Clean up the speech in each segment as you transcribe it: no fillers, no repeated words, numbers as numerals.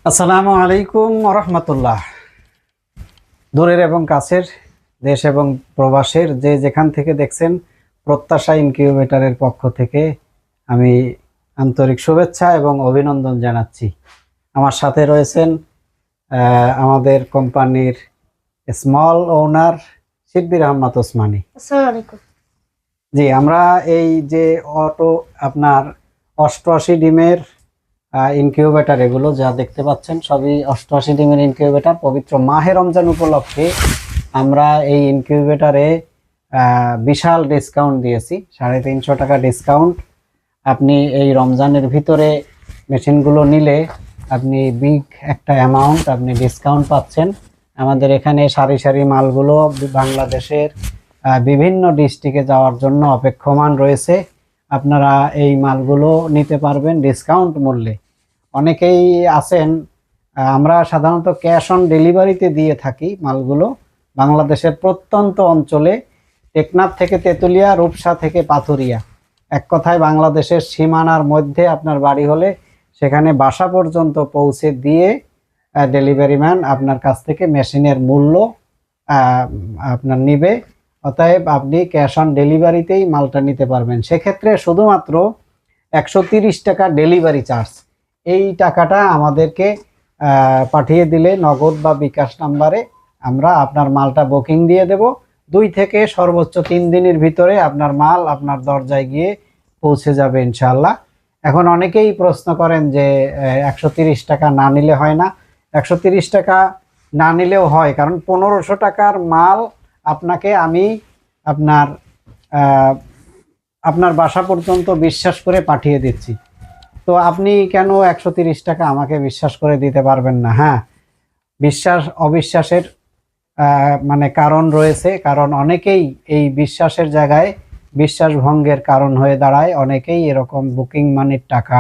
আসসালামু আলাইকুম রহমতুল্লাহ। দূরের এবং কাছের, দেশ এবং প্রবাসের যে যেখান থেকে দেখছেন, প্রত্যাশা ইনকিউবেটরের পক্ষ থেকে আমি আন্তরিক শুভেচ্ছা এবং অভিনন্দন জানাচ্ছি। আমার সাথে রয়েছেন আমাদের কোম্পানির স্মল ওনার শিব্বির আহমদ ওসমানী। আসসালামু আলাইকুম। জি, আমরা এই যে আপনার 88 ডিমের ইনকিউবেটর, এগুলো যা দেখতে পাচ্ছেন সবই 88 ডিমের ইনকিউবেটর। পবিত্র মাহে রমজান উপলক্ষে আমরা এই ইনকিউবেটরে বিশাল ডিসকাউন্ট দিয়েছি, 350 টাকা ডিসকাউন্ট। আপনি এই রমজানের ভিতরে মেশিনগুলো নিলে আপনি বিগ একটা অ্যামাউন্ট আপনি ডিসকাউন্ট পাচ্ছেন। আমাদের এখানে সারি সারি মালগুলো বাংলাদেশের বিভিন্ন ডিস্ট্রিক্টে যাওয়ার জন্য অপেক্ষমান রয়েছে। আপনারা এই মালগুলো নিতে পারবেন ডিসকাউন্ট মূল্যে। অনেকেই আছেন, আমরা সাধারণত ক্যাশ অন ডেলিভারিতে দিয়ে থাকি মালগুলো বাংলাদেশের প্রত্যন্ত অঞ্চলে, টেকনাফ থেকে তেঁতুলিয়া, রূপসা থেকে পাথুরিয়া, এক কথায় বাংলাদেশের সীমানার মধ্যে আপনার বাড়ি হলে সেখানে বাসা পর্যন্ত পৌঁছে দিয়ে ডেলিভারি ম্যান আপনার কাছ থেকে মেশিনের মূল্য আপনার নিবে। অতএব আপনি ক্যাশ অন ডেলিভারিতেই মালটা নিতে পারবেন। সেক্ষেত্রে শুধুমাত্র 130 টাকা ডেলিভারি চার্জ, এই টাকাটা আমাদেরকে পাঠিয়ে দিলে নগদ বা বিকাশ নাম্বারে আমরা আপনার মালটা বুকিং দিয়ে দেব। 2 থেকে সর্বোচ্চ 3 দিনের ভিতরে আপনার মাল আপনার দরজায় গিয়ে পৌঁছে যাবে ইনশাআল্লাহ। এখন অনেকেই প্রশ্ন করেন যে 130 টাকা না নিলে হয় না। 130 টাকা না নিলেও হয়, কারণ 1500 টাকার মাল আপনাকে আমি আপনার বাসা পর্যন্ত বিশ্বাস করে পাঠিয়ে দিচ্ছি। তো আপনি কেন 130 টাকা আমাকে বিশ্বাস করে দিতে পারবেন না? হ্যাঁ, বিশ্বাস অবিশ্বাসের মানে কারণ রয়েছে, কারণ অনেকেই এই বিশ্বাসের জায়গায় বিশ্বাস ভঙ্গের কারণ হয়ে দাঁড়ায়। অনেকেই এরকম বুকিং মানির টাকা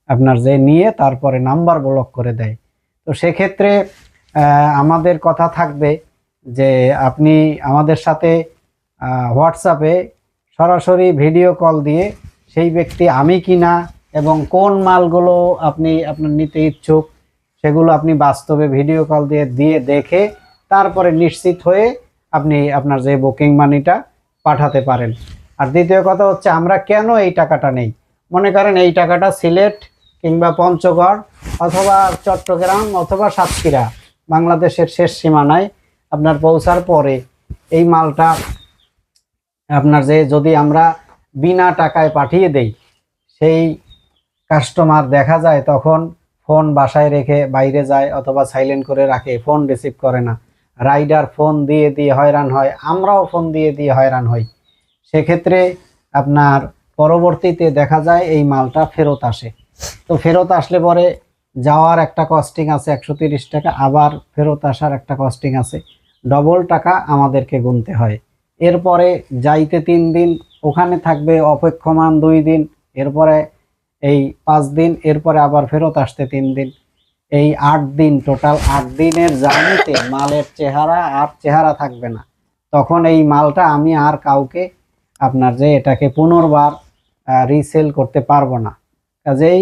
আপনার যে নিয়ে তারপরে নাম্বার ব্লক করে দেয়। তো সেক্ষেত্রে আমাদের কথা থাকবে যে আপনি আমাদের সাথে হোয়াটসঅ্যাপে সরাসরি ভিডিও কল দিয়ে সেই ব্যক্তি আমি কিনা এবং কোন মালগুলো আপনি আপনার নিতে ইচ্ছুক সেগুলো আপনি বাস্তবে ভিডিও কল দিয়ে দেখে তারপরে নিশ্চিত হয়ে আপনি আপনার যে বুকিং মানিটা পাঠাতে পারেন। আর দ্বিতীয় কথা হচ্ছে, আমরা কেন এই টাকাটা নেই? মনে করেন এই টাকাটা সিলেট কিংবা পঞ্চগড় অথবা চট্টগ্রাম অথবা সাতক্ষীরা, বাংলাদেশের শেষ সীমানায় আপনার পৌঁছার পরে এই মালটা আপনার যে যদি আমরা বিনা টাকায় পাঠিয়ে দেই, সেই কাস্টমার দেখা যায় তখন ফোন বাসায় রেখে বাইরে যায় অথবা সাইলেন্ট করে রাখে, ফোন রিসিভ করে না। রাইডার ফোন দিয়ে দিয়ে হয়রান হয়, আমরাও ফোন দিয়ে দিয়ে হয়রান হই। সেক্ষেত্রে আপনার পরবর্তীতে দেখা যায় এই মালটা ফেরত আসে। তো ফেরত আসলে পরে যাওয়ার একটা কস্টিং আছে 130 টাকা, আবার ফেরত আসার একটা কস্টিং আছে, ডবল টাকা আমাদেরকে গুনতে হয়। এরপরে যাইতে 3 দিন, ওখানে থাকবে অপেক্ষমান 2 দিন, এরপরে এই 5 দিন, এরপরে আবার ফেরত আসতে 3 দিন, এই 8 দিন, টোটাল 8 দিনের জার্নিতে মালের চেহারা থাকবে না। তখন এই মালটা আমি আর কাউকে আপনার যে এটাকে পুনর্বার রিসেল করতে পারবো না। কাজেই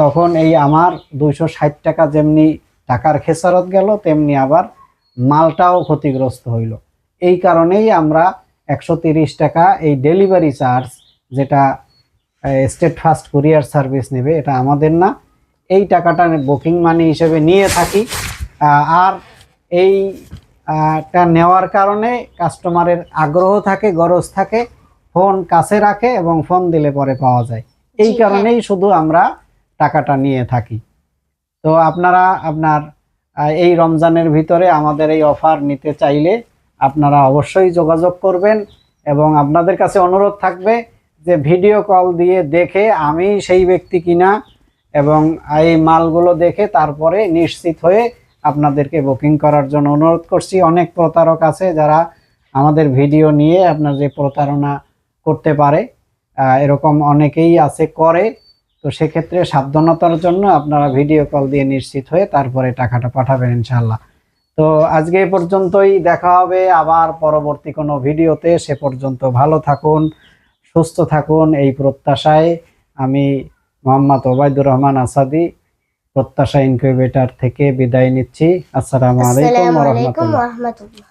তখন এই আমার 260 টাকা যেমনি টাকার খেসারত গেল, তেমনি আবার মালটাও ক্ষতিগ্রস্ত হইল। এই কারণেই আমরা 130 টাকা এই ডেলিভারি চার্জ, যেটা স্টেট ফাস্ট কুরিয়ার সার্ভিস নেবে, এটা আমাদের না, এই টাকাটা বুকিং মানি হিসেবে নিয়ে থাকি। আর এইটা নেওয়ার কারণে কাস্টমারের আগ্রহ থাকে, গরজ থাকে, ফোন কাছে রাখে এবং ফোন দিলে পরে পাওয়া যায়। এই কারণেই শুধু আমরা টাকাটা নিয়ে থাকি। তো আপনারা আপনার এই রমজানের ভিতরে আমাদের এই অফার নিতে চাইলে আপনারা অবশ্যই যোগাযোগ করবেন এবং আপনাদের কাছে অনুরোধ থাকবে যে ভিডিও কল দিয়ে দেখে আমি সেই ব্যক্তি কিনা এবং এই মালগুলো দেখে তারপরে নিশ্চিত হয়ে আপনাদেরকে বুকিং করার জন্য অনুরোধ করছি। অনেক প্রতারক আছে যারা আমাদের ভিডিও নিয়ে আপনার যে প্রতারণা করতে পারে, এরকম অনেকেই আছে করে। তো সেক্ষেত্রে সাবধানতার জন্য আপনারা ভিডিও কল দিয়ে নিশ্চিত হয়ে তারপরে টাকাটা পাঠাবেন ইনশাআল্লাহ। তো আজকে এই পর্যন্তই, দেখা হবে আবার পরবর্তী কোনো ভিডিওতে। সে পর্যন্ত ভালো থাকুন, সুস্থ থাকুন, এই প্রত্যাশায় আমি মোহাম্মদ ওবায়দুর রহমান আসাদি প্রত্যাশা ইনকিউবেটর থেকে বিদায় নিচ্ছি। আসসালামু আলাইকুম আসসালামু ওয়া আলাইকুম রাহমাতুল্লাহ। ওয়া রাহমাতুল্লাহ।